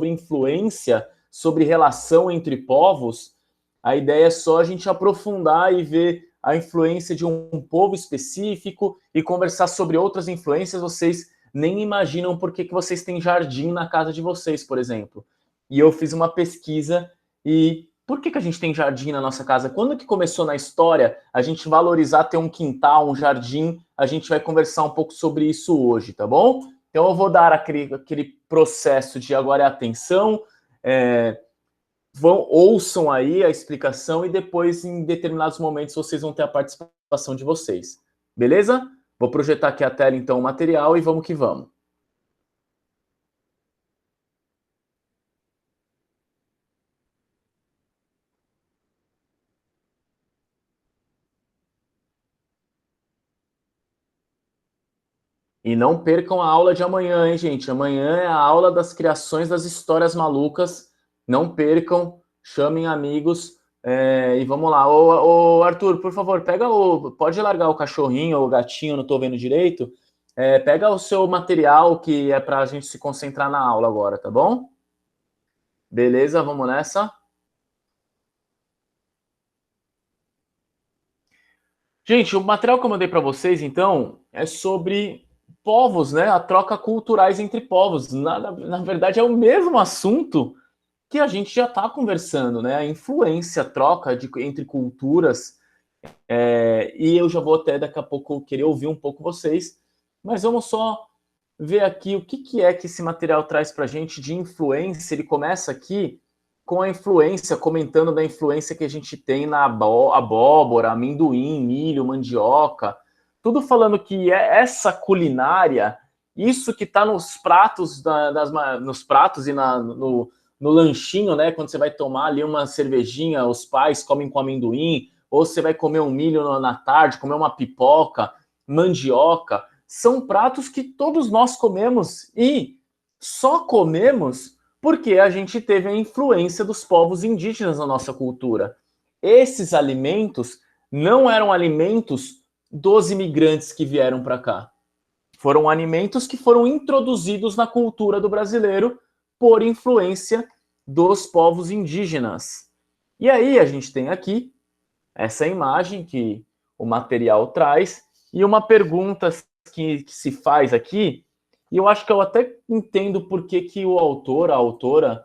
influência, sobre relação entre povos, a ideia é só a gente aprofundar e ver a influência de um povo específico e conversar sobre outras influências. Vocês nem imaginam por que vocês têm jardim na casa de vocês, por exemplo. E eu fiz uma pesquisa e por que a gente tem jardim na nossa casa? Quando que começou na história a gente valorizar ter um quintal, um jardim? A gente vai conversar um pouco sobre isso hoje, tá bom? Então eu vou dar aquele processo de agora é atenção, ouçam aí a explicação e depois, em determinados momentos, vocês vão ter a participação de vocês. Beleza? Vou projetar aqui a tela, então, o material e vamos que vamos. E não percam a aula de amanhã, hein, gente? Amanhã é a aula das criações das histórias malucas. Não percam, chamem amigos e vamos lá. Ô, Arthur, por favor, pode largar o cachorrinho ou o gatinho, não estou vendo direito. Pega o seu material que é para a gente se concentrar na aula agora, tá bom? Beleza, vamos nessa. Gente, o material que eu mandei para vocês, então, é sobre povos, né? A troca culturais entre povos. Na verdade, é o mesmo assunto que a gente já está conversando, né? A influência, a troca entre culturas. E eu já vou até daqui a pouco querer ouvir um pouco vocês, mas vamos só ver aqui o que é que esse material traz para a gente de influência. Ele começa aqui com a influência, comentando da influência que a gente tem na abóbora, amendoim, milho, mandioca, tudo falando que é essa culinária, isso que está nos pratos, nos pratos e no lanchinho, né? Quando você vai tomar ali uma cervejinha, os pais comem com amendoim, ou você vai comer um milho na tarde, comer uma pipoca, mandioca, são pratos que todos nós comemos e só comemos porque a gente teve a influência dos povos indígenas na nossa cultura. Esses alimentos não eram alimentos dos imigrantes que vieram para cá. Foram alimentos que foram introduzidos na cultura do brasileiro por influência dos povos indígenas. E aí a gente tem aqui essa imagem que o material traz e uma pergunta que se faz aqui, e eu acho que eu até entendo por que o autor, a autora,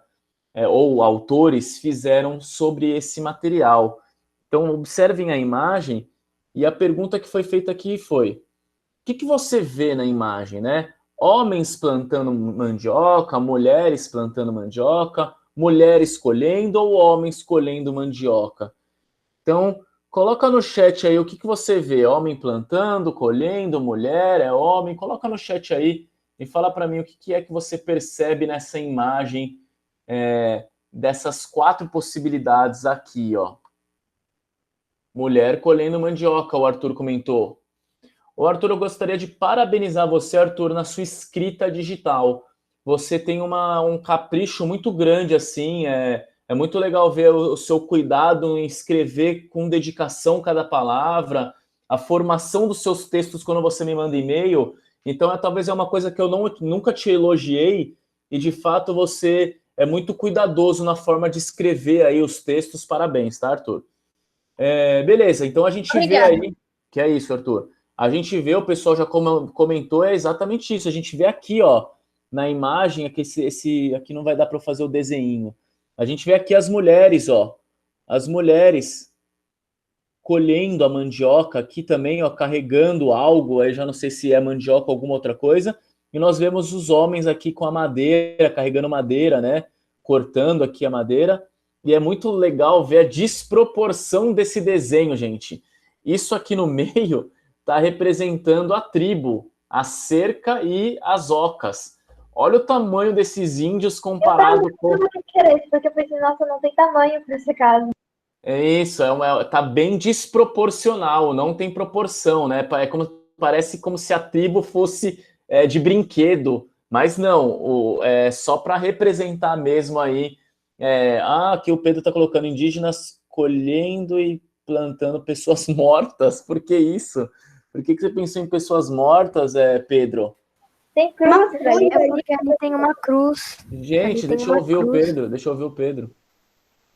ou autores fizeram sobre esse material. Então, observem a imagem, e a pergunta que foi feita aqui foi: o que você vê na imagem, né? Homens plantando mandioca, mulheres plantando mandioca, mulheres colhendo ou homens colhendo mandioca? Então, coloca no chat aí o que você vê. Homem plantando, colhendo, mulher, é homem. Coloca no chat aí e fala para mim o que é que você percebe nessa imagem dessas 4 possibilidades aqui, ó. Mulher colhendo mandioca, o Arthur comentou. Ô, Arthur, eu gostaria de parabenizar você, Arthur, na sua escrita digital. Você tem um capricho muito grande, assim, é muito legal ver o seu cuidado em escrever com dedicação cada palavra, a formação dos seus textos quando você me manda e-mail. Então, talvez é uma coisa que eu nunca te elogiei, e de fato você é muito cuidadoso na forma de escrever aí os textos. Parabéns, tá, Arthur? Beleza, então a gente Obrigada. Vê aí, que é isso, Arthur. A gente vê, o pessoal já comentou, é exatamente isso. A gente vê aqui, ó, na imagem, aqui, aqui não vai dar para fazer o desenho. A gente vê aqui as mulheres, ó, as mulheres colhendo a mandioca, aqui também, ó, carregando algo, aí já não sei se é mandioca ou alguma outra coisa, e nós vemos os homens aqui com a madeira, carregando madeira, né, cortando aqui a madeira, e é muito legal ver a desproporção desse desenho, gente. Isso aqui no meio está representando a tribo, a cerca e as ocas. Olha o tamanho desses índios comparado com... Porque eu pensei, nossa, não tem tamanho para esse caso. É isso, tá bem desproporcional, não tem proporção, né? Parece como se a tribo fosse de brinquedo, mas não, só para representar mesmo aí. Aqui o Pedro está colocando indígenas colhendo e plantando pessoas mortas. Por que isso? Por que você pensou em pessoas mortas, Pedro? Tem cruz pra ali. É porque ali tem uma cruz. Gente, deixa eu ouvir o Pedro. Deixa eu ouvir o Pedro.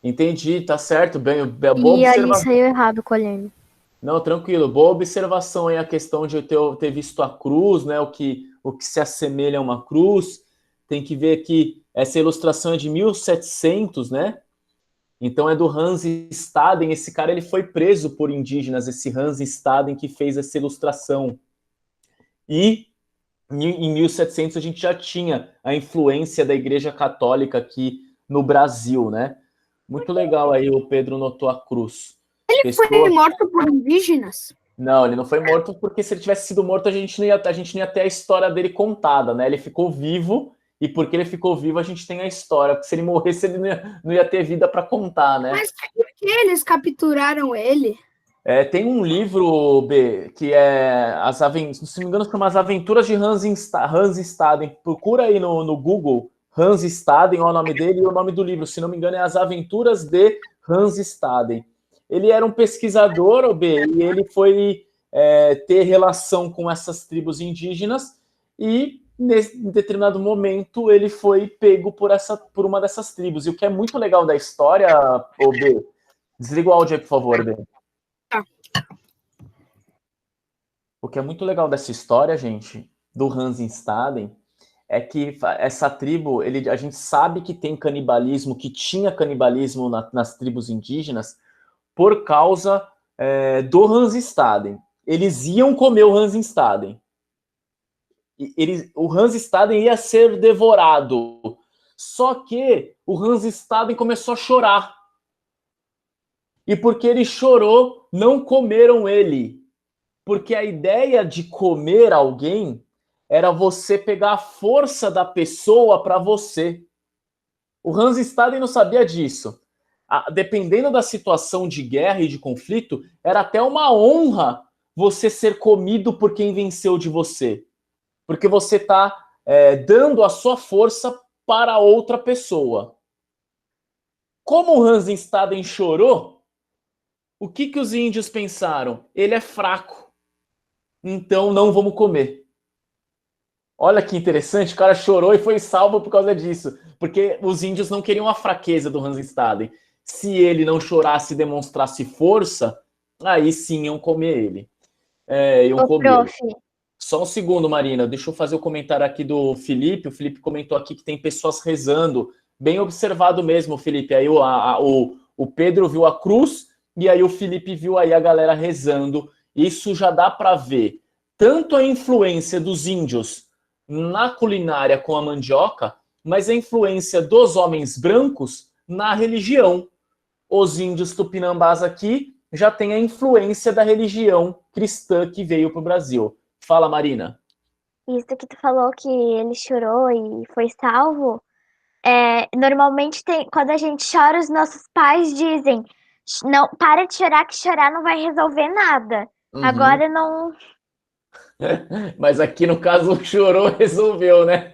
Entendi, tá certo. Bem, boa E ali observação. saiu errado, Colherne. Não, tranquilo. Boa observação aí a questão de eu ter visto a cruz, né? O que se assemelha a uma cruz. Tem que ver que essa ilustração é de 1700, né? Então é do Hans Staden. Esse cara ele foi preso por indígenas, esse Hans Staden que fez essa ilustração. E em 1700 a gente já tinha a influência da Igreja Católica aqui no Brasil, né? Muito legal aí, o Pedro notou a cruz. Ele foi morto por indígenas? Não, ele não foi morto porque se ele tivesse sido morto a gente não ia ter a história dele contada, né? Ele ficou vivo e porque ele ficou vivo a gente tem a história. Porque se ele morresse ele não ia ter vida para contar, né? Mas por que eles capturaram ele? Tem um livro, B, que é, se não me engano, chama As Aventuras de Hans Staden. Procura aí no Google, Hans Staden, olha o nome dele, e o nome do livro, se não me engano, é As Aventuras de Hans Staden. Ele era um pesquisador, B, e ele foi ter relação com essas tribos indígenas, e em determinado momento ele foi pego por uma dessas tribos. E o que é muito legal da história, B, desliga o áudio aí, por favor, B. O que é muito legal dessa história, gente, do Hans Staden, é que essa tribo, a gente sabe que tem canibalismo, que tinha canibalismo nas tribos indígenas, por causa do Hans Staden. Eles iam comer o Hans Staden. O Hans Staden ia ser devorado. Só que o Hans Staden começou a chorar. E porque ele chorou, não comeram ele. Porque a ideia de comer alguém era você pegar a força da pessoa para você. O Hans Staden não sabia disso. Dependendo da situação de guerra e de conflito, era até uma honra você ser comido por quem venceu de você. Porque você está dando a sua força para outra pessoa. Como o Hans Staden chorou, o que os índios pensaram? Ele é fraco. Então não vamos comer. Olha que interessante, o cara chorou e foi salvo por causa disso. Porque os índios não queriam a fraqueza do Hans Staden. Se ele não chorasse e demonstrasse força, aí sim iam comer ele. Iam comer. Só um segundo, Marina, deixa eu fazer o comentário aqui do Felipe. O Felipe comentou aqui que tem pessoas rezando. Bem observado mesmo, Felipe. Aí o Pedro viu a cruz e aí o Felipe viu aí a galera rezando. Isso já dá para ver tanto a influência dos índios na culinária com a mandioca, mas a influência dos homens brancos na religião. Os índios tupinambás aqui já têm a influência da religião cristã que veio para o Brasil. Fala, Marina. Isso que tu falou que ele chorou e foi salvo. Normalmente quando a gente chora, os nossos pais dizem: não, para de chorar, que chorar não vai resolver nada. Uhum. Agora não. Mas aqui no caso chorou, resolveu, né?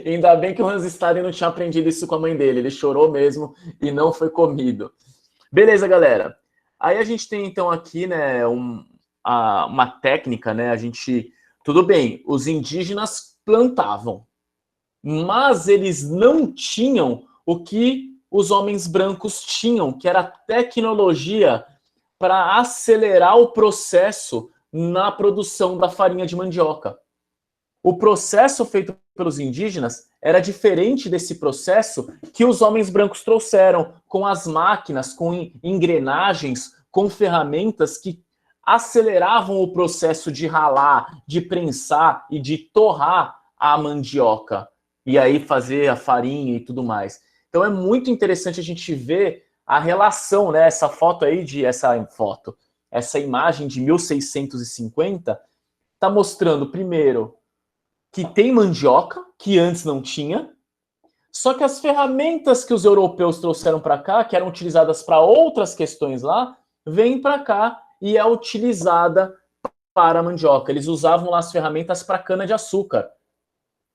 Ainda bem que o Hans Staden não tinha aprendido isso com a mãe dele. Ele chorou mesmo e não foi comido. Beleza, galera. Aí a gente tem então aqui, né, uma técnica, né? Tudo bem, os indígenas plantavam, mas eles não tinham o que os homens brancos tinham, que era a tecnologia para acelerar o processo na produção da farinha de mandioca. O processo feito pelos indígenas era diferente desse processo que os homens brancos trouxeram, com as máquinas, com engrenagens, com ferramentas que aceleravam o processo de ralar, de prensar e de torrar a mandioca. E aí fazer a farinha e tudo mais. Então é muito interessante a gente ver a relação, né? Essa imagem de 1650 está mostrando, primeiro, que tem mandioca, que antes não tinha, só que as ferramentas que os europeus trouxeram para cá, que eram utilizadas para outras questões lá, vêm para cá e é utilizada para a mandioca. Eles usavam lá as ferramentas para cana-de-açúcar.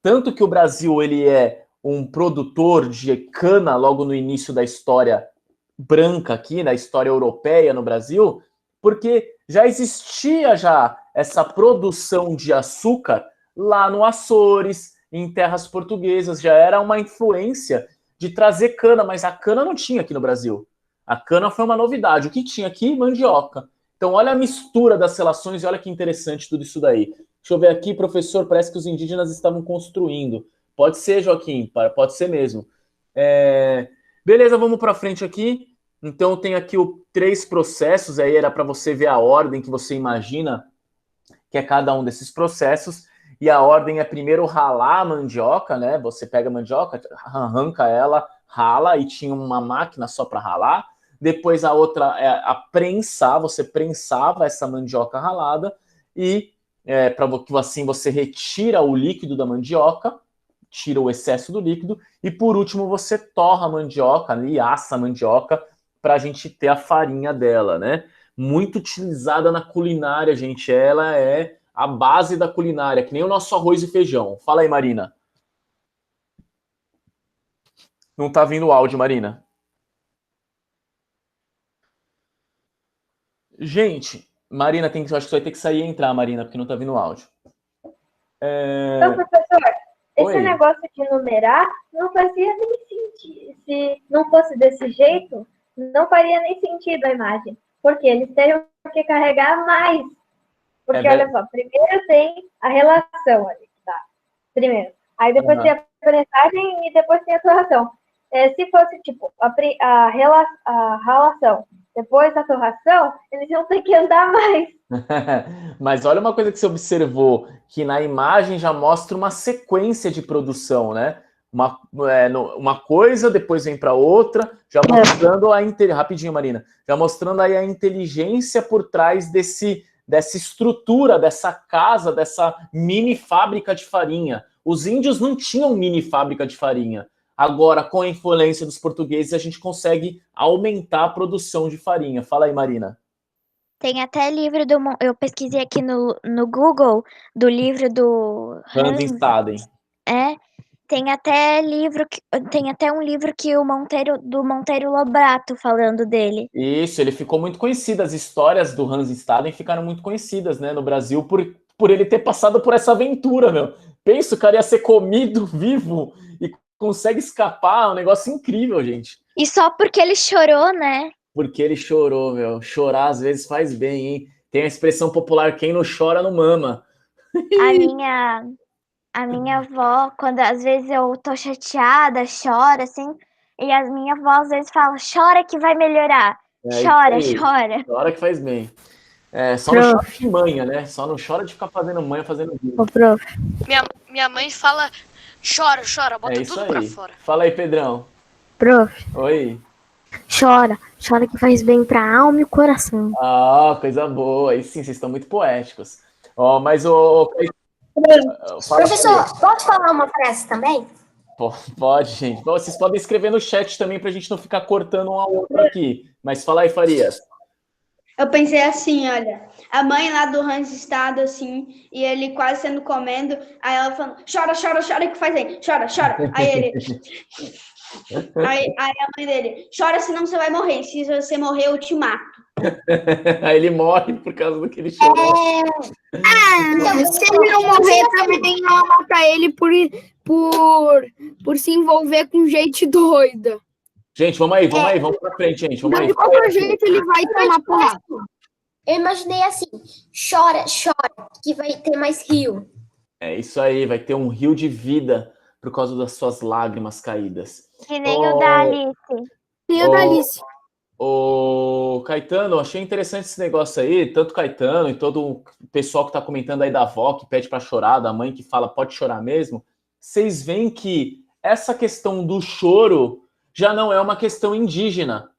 Tanto que o Brasil ele é um produtor de cana logo no início da história branca aqui, na história europeia no Brasil, porque já existia essa produção de açúcar lá no Açores, em terras portuguesas, já era uma influência de trazer cana, mas a cana não tinha aqui no Brasil. A cana foi uma novidade. O que tinha aqui? Mandioca. Então, olha a mistura das relações e olha que interessante tudo isso daí. Deixa eu ver aqui, professor, parece que os indígenas estavam construindo. Pode ser, Joaquim, pode ser mesmo. Beleza, vamos para frente aqui. Então, tem aqui 3 processos, aí era para você ver a ordem que você imagina que é cada um desses processos. E a ordem é primeiro ralar a mandioca, né? Você pega a mandioca, arranca ela, rala, e tinha uma máquina só para ralar. Depois a outra é a prensar, você prensava essa mandioca ralada e para que assim você retira o líquido da mandioca, tira o excesso do líquido, e por último você torra a mandioca, e assa a mandioca para a gente ter a farinha dela, né? Muito utilizada na culinária, gente. Ela é a base da culinária, que nem o nosso arroz e feijão. Fala aí, Marina. Não tá vindo o áudio, Marina. Gente, Marina, acho que você vai ter que sair e entrar, Marina, porque não tá vindo o áudio. Então, professor, Oi. esse negócio de numerar não fazia nem sentido. Se não fosse desse jeito, não faria nem sentido a imagem. Porque eles teriam que carregar mais. Porque, olha só, primeiro tem a relação ali, tá? Primeiro. Aí depois tem a prensagem e depois tem a torração. Se fosse, tipo, a ralação, depois a torração, eles iam ter que andar mais. Mas olha uma coisa que você observou, que na imagem já mostra uma sequência de produção, né? Uma coisa, depois vem para outra, já mostrando rapidinho, Marina, já mostrando aí a inteligência por trás dessa estrutura, dessa casa, dessa mini fábrica de farinha. Os índios não tinham mini fábrica de farinha. Agora, com a influência dos portugueses, a gente consegue aumentar a produção de farinha. Fala aí, Marina. Tem até livro eu pesquisei aqui no Google do livro do Hans Staden. Tem até um livro que do Monteiro Lobato falando dele. Isso, ele ficou muito conhecido. As histórias do Hans Staden ficaram muito conhecidas, né, no Brasil por ele ter passado por essa aventura, meu. Pensa, o cara ia ser comido vivo e consegue escapar, é um negócio incrível, gente. E só porque ele chorou, né? Porque ele chorou, meu. Chorar às vezes faz bem, hein? Tem a expressão popular, quem não chora não mama. A minha avó, quando às vezes eu tô chateada, chora, assim, e a minha avó às vezes fala, chora que vai melhorar. Chora. Chora que faz bem. Só não chora de manha, né? Só não chora de ficar fazendo manha, fazendo vídeo. Prof. Minha mãe fala, chora, bota isso tudo aí. pra fora. Fala aí, Pedrão. Prof. Oi. Chora que faz bem pra alma e coração. Ah, coisa boa. Aí sim, vocês estão muito poéticos. Mas professor, posso falar uma frase também? Pode, gente. Vocês podem escrever no chat também pra gente não ficar cortando um ao outro aqui. Mas fala aí, Farias. Eu pensei assim, olha, a mãe lá do Hans Estado, assim, e ele quase sendo comendo, aí ela falando, chora, que faz aí, chora. Aí ele... Aí a mãe dele, chora senão você vai morrer, se você morrer eu te mato. Aí ele morre por causa do que ele chorou. Se ele não morrer também, ela mata ele por se envolver com gente doida. Gente, vamos aí, vamos pra frente, gente. Vamos aí. De qualquer jeito ele vai tomar porrada. Eu imaginei assim, chora, que vai ter mais rio. É isso aí, vai ter um rio de vida por causa das suas lágrimas caídas. Que nem o da Alice. Nem o da Alice. Ô, Caetano, achei interessante esse negócio aí, tanto Caetano e todo o pessoal que tá comentando aí da avó que pede para chorar, da mãe que fala pode chorar mesmo. Vocês veem que essa questão do choro já não é uma questão indígena.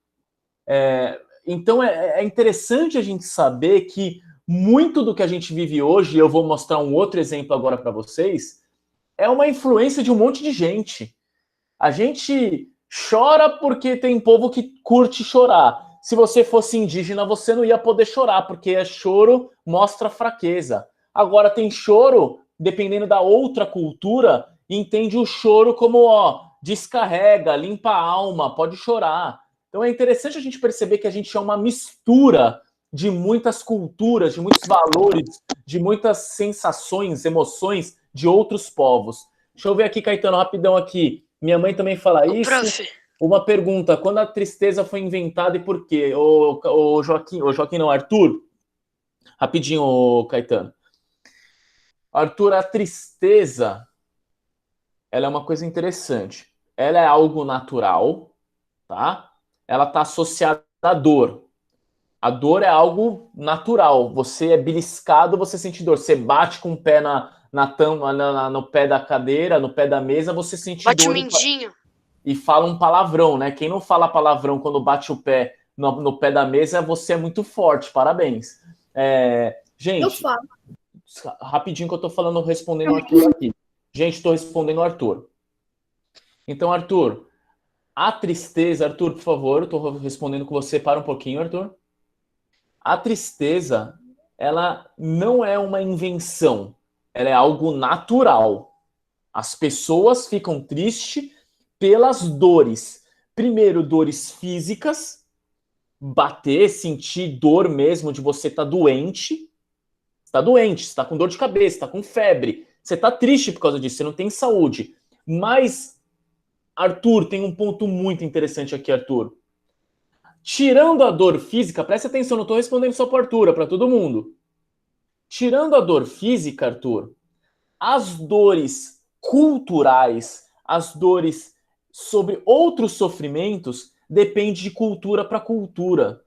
Então é interessante a gente saber que muito do que a gente vive hoje, eu vou mostrar um outro exemplo agora para vocês, é uma influência de um monte de gente. A gente chora porque tem povo que curte chorar. Se você fosse indígena, você não ia poder chorar, porque choro mostra fraqueza. Agora tem choro, dependendo da outra cultura, entende o choro como, descarrega, limpa a alma, pode chorar. Então é interessante a gente perceber que a gente é uma mistura de muitas culturas, de muitos valores, de muitas sensações, emoções de outros povos. Deixa eu ver aqui, Caetano, rapidão aqui. Minha mãe também fala Ô, isso. prof, Uma pergunta, quando a tristeza foi inventada e por quê? O Joaquim não, Arthur. Rapidinho, Caetano. Arthur, a tristeza, ela é uma coisa interessante. Ela é algo natural, tá? Ela está associada à dor. A dor é algo natural. Você é beliscado, você sente dor. Você bate com o pé no pé da cadeira, no pé da mesa, você sente bate o dor mindinho. e fala um palavrão, né? Quem não fala palavrão quando bate o pé no pé da mesa, você é muito forte. Parabéns. Eu Gente, falo. rapidinho que eu tô falando, respondendo o Arthur aqui. Gente, tô respondendo o Arthur. Então, Arthur, a tristeza... Arthur, por favor, eu tô respondendo com você. Para um pouquinho, Arthur. A tristeza, ela não é uma invenção. Ela é algo natural. As pessoas ficam tristes pelas dores. Primeiro, dores físicas. Bater, sentir dor mesmo de você estar doente. Você está doente, você está com dor de cabeça, está com febre. Você está triste por causa disso, você não tem saúde. Mas, Arthur, tem um ponto muito interessante aqui, Arthur. Tirando a dor física, presta atenção, não estou respondendo só para Arthur, é para todo mundo. Tirando a dor física, Arthur, as dores culturais, as dores sobre outros sofrimentos, depende de cultura para cultura.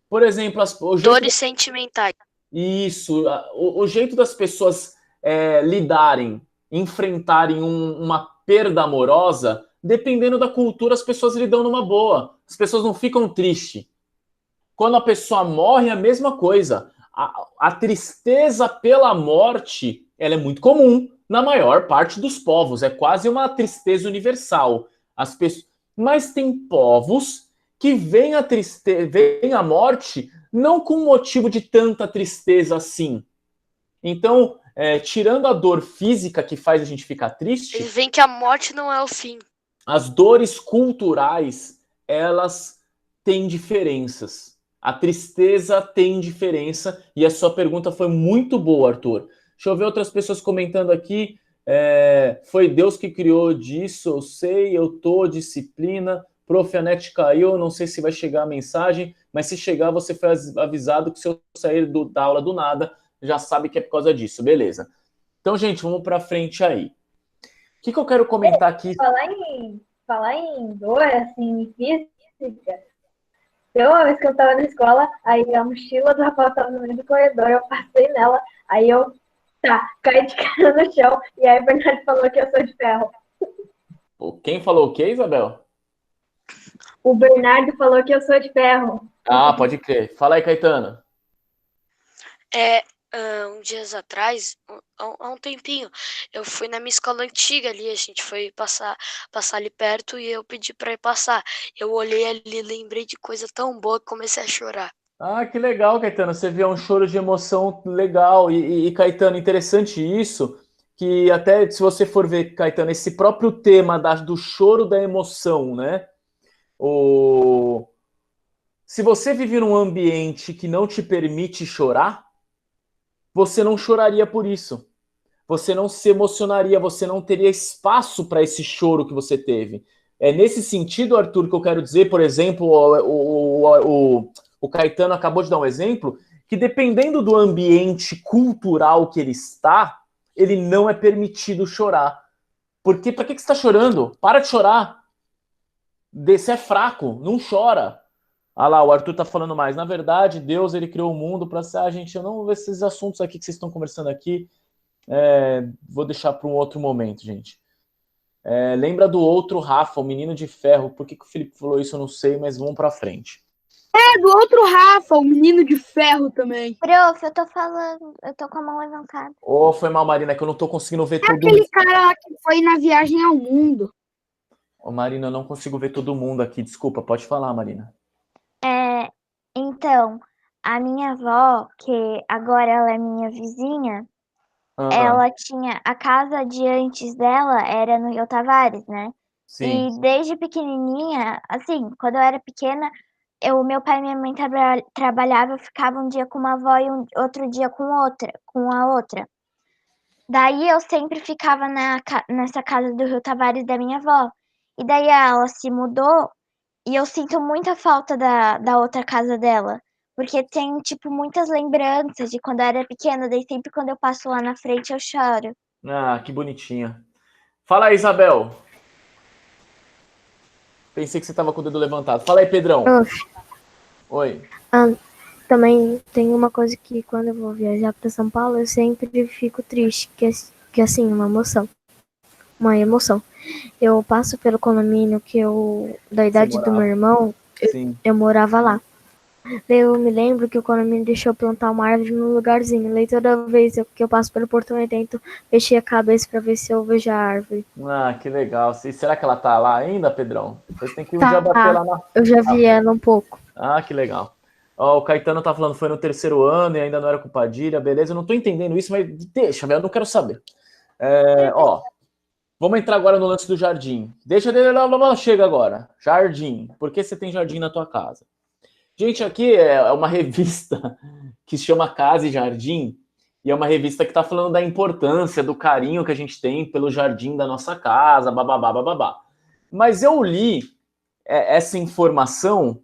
Por exemplo, Dores sentimentais. Isso, o jeito das pessoas lidarem, enfrentarem uma perda amorosa, dependendo da cultura, as pessoas lidam numa boa. As pessoas não ficam tristes. Quando a pessoa morre, é a mesma coisa. A tristeza pela morte, ela é muito comum na maior parte dos povos. É quase uma tristeza universal. Mas tem povos que veem a morte não com motivo de tanta tristeza assim. Então, tirando a dor física que faz a gente ficar triste... Eles veem que a morte não é o fim. As dores culturais, elas têm diferenças. A tristeza tem diferença e a sua pergunta foi muito boa, Arthur. Deixa eu ver outras pessoas comentando aqui. Foi Deus que criou disso, eu sei, eu tô, disciplina. Prof, a net caiu, não sei se vai chegar a mensagem, mas se chegar, você foi avisado que se eu sair da aula do nada, já sabe que é por causa disso, beleza. Então, gente, vamos para frente aí. O que eu quero comentar aqui? Falar em dor, assim, física. Uma vez que eu tava na escola, aí a mochila do Rafael tava no meio do corredor, eu passei nela, aí eu caí de cara no chão, e aí o Bernardo falou que eu sou de ferro. Quem falou o quê, Isabel? O Bernardo falou que eu sou de ferro. Ah, pode crer. Fala aí, Caetano. Uns dias atrás, há um tempinho, eu fui na minha escola antiga ali, a gente foi passar ali perto e eu pedi pra ir passar. Eu olhei ali, lembrei de coisa tão boa que comecei a chorar. Ah, que legal, Caetano. Você viu um choro de emoção legal. E Caetano, interessante isso, que até se você for ver, Caetano, esse próprio tema do choro da emoção, né? Se você vive num ambiente que não te permite chorar, você não choraria por isso. Você não se emocionaria, você não teria espaço para esse choro que você teve. É nesse sentido, Arthur, que eu quero dizer, por exemplo, o Caetano acabou de dar um exemplo, que dependendo do ambiente cultural que ele está, ele não é permitido chorar. Porque para que você está chorando? Para de chorar. Você é fraco, não chora. Ah lá, o Arthur tá falando mais. Na verdade, Deus, ele criou o mundo para ser... gente, eu não vou ver esses assuntos aqui que vocês estão conversando aqui. Vou deixar para um outro momento, gente. Lembra do outro Rafa, o menino de ferro. Por que o Felipe falou isso, eu não sei, mas vamos para frente. Do outro Rafa, o menino de ferro também. Prof, eu tô falando, eu tô com a mão levantada. Foi mal, Marina, que eu não tô conseguindo ver todo mundo. Aquele cara que foi na viagem ao mundo. Marina, eu não consigo ver todo mundo aqui. Desculpa, pode falar, Marina. Então, a minha avó, que agora ela é minha vizinha, ela tinha... A casa de antes dela era no Rio Tavares, né? Sim. E desde pequenininha, assim, quando eu era pequena, meu pai e minha mãe trabalhavam, eu ficava um dia com uma avó e outro dia com a outra. Daí eu sempre ficava nessa casa do Rio Tavares da minha avó. E daí ela se mudou e eu sinto muita falta da outra casa dela. Porque tem, tipo, muitas lembranças de quando eu era pequena. Daí sempre quando eu passo lá na frente eu choro. Ah, que bonitinha. Fala aí, Isabel. Pensei que você estava com o dedo levantado. Fala aí, Pedrão. Prof, Oi. também tem uma coisa que quando eu vou viajar para São Paulo, eu sempre fico triste, que assim, uma emoção. Eu passo pelo condomínio da idade do meu irmão, Sim. eu morava lá. Daí eu me lembro que o condomínio deixou eu plantar uma árvore num lugarzinho. Daí toda vez que eu passo pelo portão eu tento mexer a cabeça para ver se eu vejo a árvore. Ah, que legal. Será que ela tá lá ainda, Pedrão? Depois tem que um dia bater lá na... Eu já vi ela um pouco. Ah, que legal. Ó, o Caetano tá falando que foi no 3º ano e ainda não era com Padilha, beleza? Eu não tô entendendo isso, mas deixa, velho, eu não quero saber. Ó, vamos entrar agora no lance do jardim. Chega agora. Jardim. Por que você tem jardim na tua casa? Gente, aqui é uma revista que se chama Casa e Jardim, e é uma revista que está falando da importância, do carinho que a gente tem pelo jardim da nossa casa, bababá, bababá. Mas eu li essa informação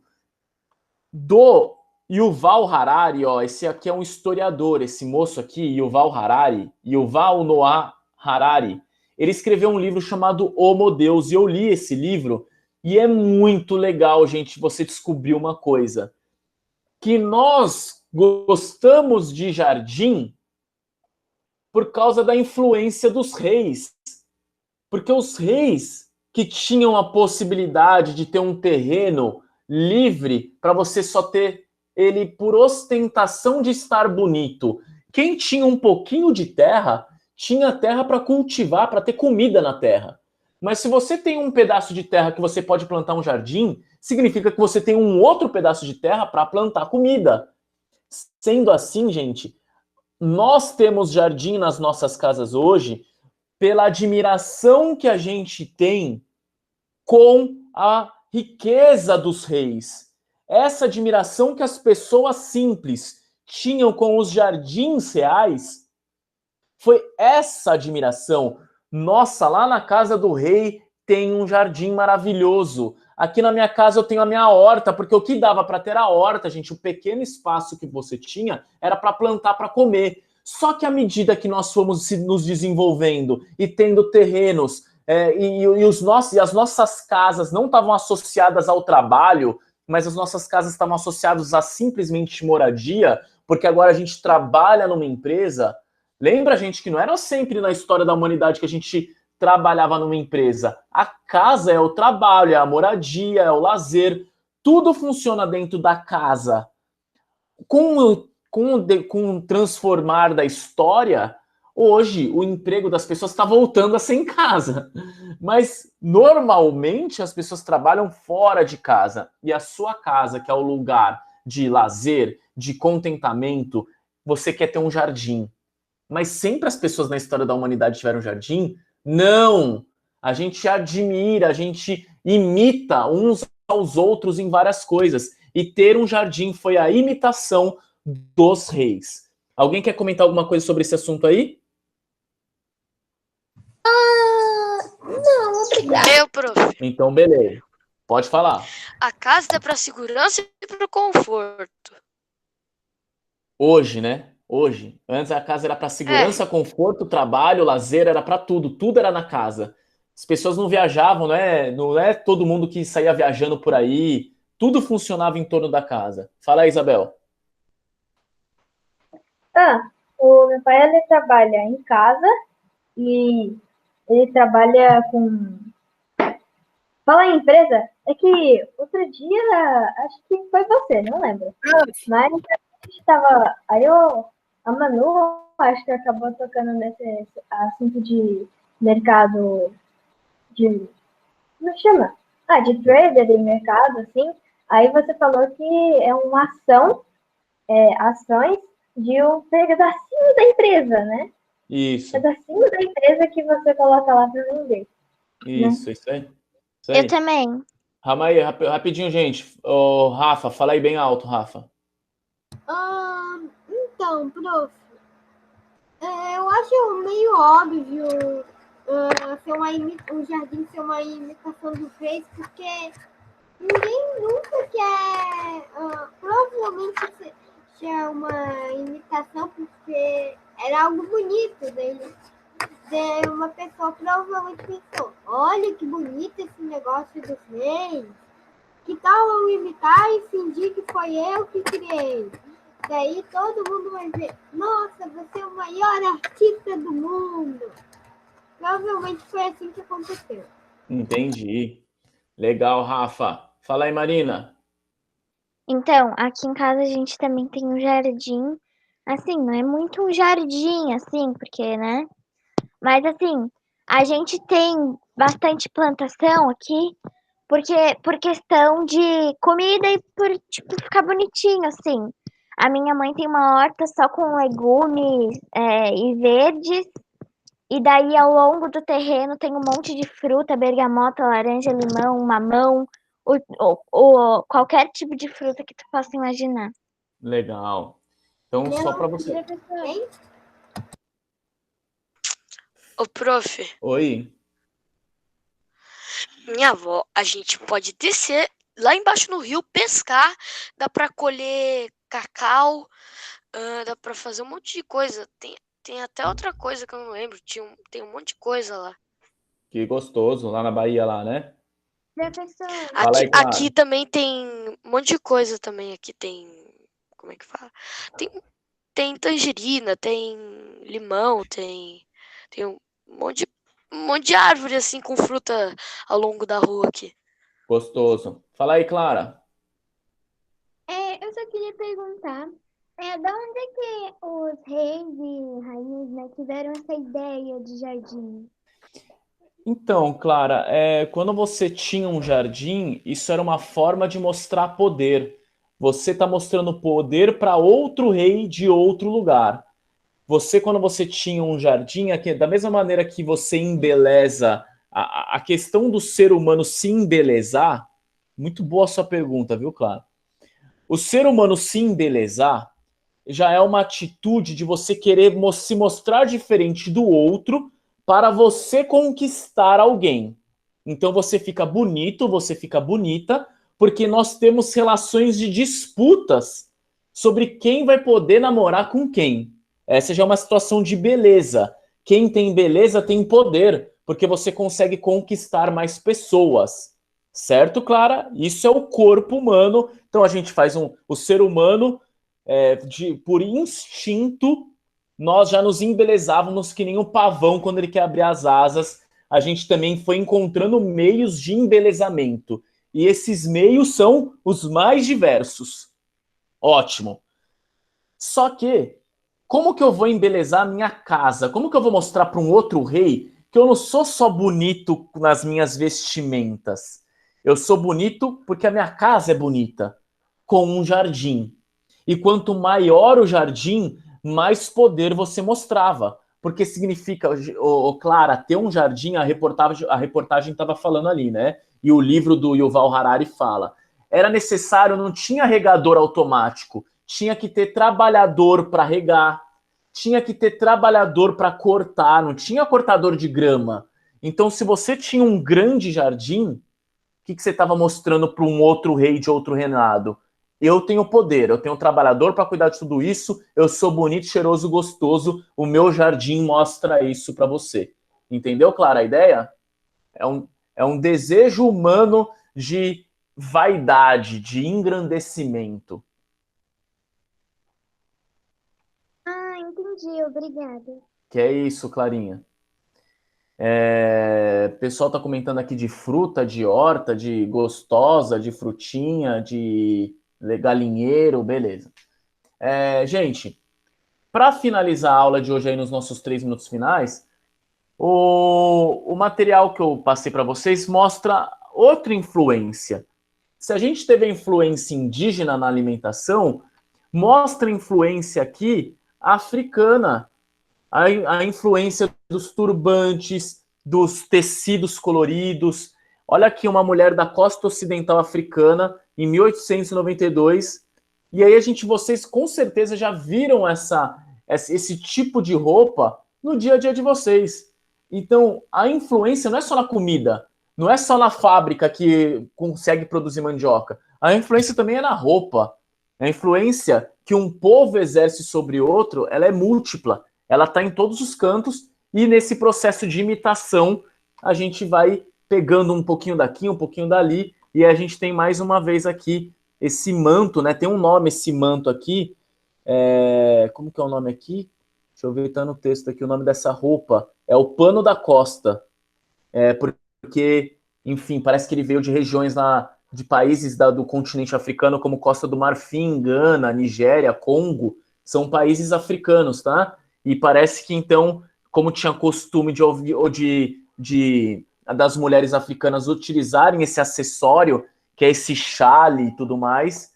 do Yuval Harari, ó, esse aqui é um historiador, esse moço aqui, Yuval Noah Harari, ele escreveu um livro chamado Homo Deus, e eu li esse livro, e é muito legal, gente, você descobrir uma coisa, que nós gostamos de jardim por causa da influência dos reis, porque os reis que tinham a possibilidade de ter um terreno livre para você só ter ele por ostentação de estar bonito. Quem tinha um pouquinho de terra, tinha terra para cultivar, para ter comida na terra. Mas se você tem um pedaço de terra que você pode plantar um jardim, significa que você tem um outro pedaço de terra para plantar comida. Sendo assim, gente, nós temos jardim nas nossas casas hoje pela admiração que a gente tem com a riqueza dos reis. Essa admiração que as pessoas simples tinham com os jardins reais foi essa admiração. Nossa, lá na casa do rei tem um jardim maravilhoso. Aqui na minha casa eu tenho a minha horta, porque o que dava para ter a horta, gente, o pequeno espaço que você tinha era para plantar, para comer. Só que à medida que nós fomos nos desenvolvendo e tendo terrenos, e as nossas casas não estavam associadas ao trabalho, mas as nossas casas estavam associadas a simplesmente moradia, porque agora a gente trabalha numa empresa. Lembra, gente, que não era sempre na história da humanidade que a gente trabalhava numa empresa. A casa é o trabalho, é a moradia, é o lazer. Tudo funciona dentro da casa. Com o transformar da história, hoje o emprego das pessoas está voltando a ser em casa. Mas normalmente as pessoas trabalham fora de casa. E a sua casa, que é o lugar de lazer, de contentamento, você quer ter um jardim. Mas sempre as pessoas na história da humanidade tiveram jardim? Não! A gente admira, a gente imita uns aos outros em várias coisas. E ter um jardim foi a imitação dos reis. Alguém quer comentar alguma coisa sobre esse assunto aí? Não, obrigada. Eu, prof. Então, beleza. Pode falar. A casa é para segurança e para conforto. Hoje, né? Hoje. Antes a casa era para segurança, conforto, trabalho, lazer, era para tudo. Tudo era na casa. As pessoas não viajavam, né? Não é todo mundo que saía viajando por aí. Tudo funcionava em torno da casa. Fala aí, Isabel. O meu pai, ele trabalha em casa e ele trabalha com... Fala em empresa, é que outro dia, acho que foi você, não lembro. Mas a gente tava... Aí a Manu, acho que acabou tocando nesse assunto de mercado de... Como chama? De trader em mercado, assim. Aí você falou que é uma ações de um pedacinho da empresa, né? Isso. Pedacinho da empresa que você coloca lá para vender. Isso, isso aí. Isso aí. Eu também. Ramaí, rapidinho, gente. Ô, Rafa, fala aí bem alto, Rafa. Então, prof, Eu acho meio óbvio o jardim ser uma imitação dos reis, porque ninguém nunca quer. Provavelmente seja uma imitação, porque era algo bonito dele. Uma pessoa provavelmente pensou: olha que bonito esse negócio dos reis. Que tal eu imitar e fingir que foi eu que criei? Daí todo mundo vai ver: nossa, você é o maior artista do mundo. Provavelmente foi assim que aconteceu. Entendi. Legal, Rafa. Fala aí, Marina. Então, aqui em casa a gente também tem um jardim. Assim, não é muito um jardim, assim, porque, né? Mas, assim, a gente tem bastante plantação aqui, porque por questão de comida e por, tipo, ficar bonitinho, assim. A minha mãe tem uma horta só com legumes e verdes, e daí ao longo do terreno tem um monte de fruta, bergamota, laranja, limão, mamão, qualquer tipo de fruta que tu possa imaginar. Legal. Então, só para você... Ô, prof, Oi. minha avó, a gente pode descer lá embaixo no rio, pescar, dá pra colher cacau, dá pra fazer um monte de coisa. Tem até outra coisa que eu não lembro, tem um monte de coisa lá. Que gostoso, lá na Bahia, lá, né? Professor, Fala aí, Clara. Aqui também tem um monte de coisa também. Aqui tem, como é que fala? Tem tangerina, tem limão, tem um monte de árvore assim com fruta ao longo da rua aqui. Gostoso. Fala aí, Clara. Eu só queria perguntar, da onde é que os reis e rainhas, né, tiveram essa ideia de jardim? Então, Clara, quando você tinha um jardim, isso era uma forma de mostrar poder. Você está mostrando poder para outro rei de outro lugar. Você, quando você tinha um jardim, da mesma maneira que você embeleza, a questão do ser humano se embelezar, muito boa a sua pergunta, viu, Clara? O ser humano se embelezar já é uma atitude de você querer se mostrar diferente do outro para você conquistar alguém. Então você fica bonito, você fica bonita, porque nós temos relações de disputas sobre quem vai poder namorar com quem. Essa já é uma situação de beleza. Quem tem beleza tem poder, porque você consegue conquistar mais pessoas. Certo, Clara? Isso é o corpo humano. Então a gente faz o ser humano, por instinto, nós já nos embelezávamos que nem o pavão quando ele quer abrir as asas. A gente também foi encontrando meios de embelezamento. E esses meios são os mais diversos. Ótimo. Só que, como que eu vou embelezar a minha casa? Como que eu vou mostrar para um outro rei que eu não sou só bonito nas minhas vestimentas? Eu sou bonito porque a minha casa é bonita, com um jardim. E quanto maior o jardim, mais poder você mostrava. Porque significa, Clara, ter um jardim, a reportagem estava falando ali, né? E o livro do Yuval Harari fala. Era necessário, não tinha regador automático, tinha que ter trabalhador para regar, tinha que ter trabalhador para cortar, não tinha cortador de grama. Então, se você tinha um grande jardim, o que você estava mostrando para um outro rei de outro reinado? Eu tenho poder, eu tenho um trabalhador para cuidar de tudo isso, eu sou bonito, cheiroso, gostoso, o meu jardim mostra isso para você. Entendeu, Clara, a ideia? É um desejo humano de vaidade, de engrandecimento. Ah, entendi, obrigada. Que é isso, Clarinha. O pessoal tá comentando aqui de fruta, de horta, de gostosa, de frutinha, de galinheiro, beleza. Gente, para finalizar a aula de hoje aí nos nossos 3 minutos finais, o material que eu passei para vocês mostra outra influência. Se a gente teve a influência indígena na alimentação, mostra a influência aqui africana, a influência dos turbantes, dos tecidos coloridos. Olha aqui uma mulher da costa ocidental africana, em 1892, e aí vocês com certeza já viram essa esse tipo de roupa no dia a dia de vocês. Então, a influência não é só na comida, não é só na fábrica que consegue produzir mandioca. A influência também é na roupa. A influência que um povo exerce sobre outro, ela é múltipla. Ela está em todos os cantos e nesse processo de imitação a gente vai pegando um pouquinho daqui, um pouquinho dali, e a gente tem mais uma vez aqui esse manto, né? Tem um nome esse manto aqui. Como que é o nome aqui? Deixa eu ver, tá no texto aqui, o nome dessa roupa. É o pano da costa. Porque, enfim, parece que ele veio de regiões de países do continente africano, como Costa do Marfim, Gana, Nigéria, Congo, são países africanos, tá? E parece que, então, como tinha costume das mulheres africanas utilizarem esse acessório, que é esse chale e tudo mais,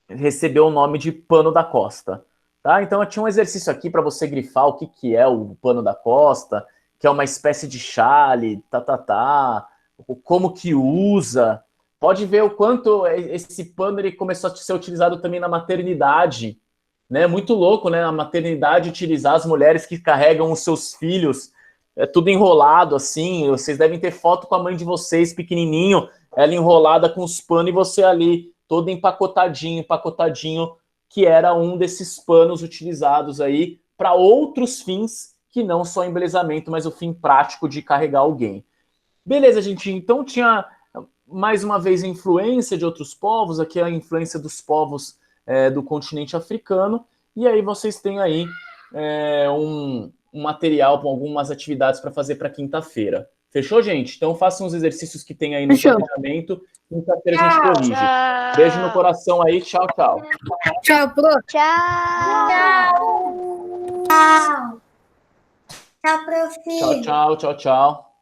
recebeu o nome de pano da costa. Tá? Então, eu tinha um exercício aqui para você grifar o que é o pano da costa, que é uma espécie de chale, como que usa. Pode ver o quanto esse pano ele começou a ser utilizado também na maternidade. Né? Muito louco, né? A maternidade utilizar as mulheres que carregam os seus filhos, tudo enrolado assim. Vocês devem ter foto com a mãe de vocês, pequenininho, ela enrolada com os panos e você ali, todo empacotadinho, que era um desses panos utilizados aí para outros fins que não só embelezamento, mas o fim prático de carregar alguém. Beleza, gente, então tinha mais uma vez a influência de outros povos, aqui a influência dos povos do continente africano, e aí vocês têm aí um material com algumas atividades para fazer para quinta-feira. Fechou, gente? Então façam os exercícios que tem aí no planejamento. Quinta-feira a gente corrige. Tchau. Beijo no coração aí. Tchau, tchau. Tchau, Pro. Tchau! Tchau. Tchau, prof. Tchau, tchau, tchau, tchau.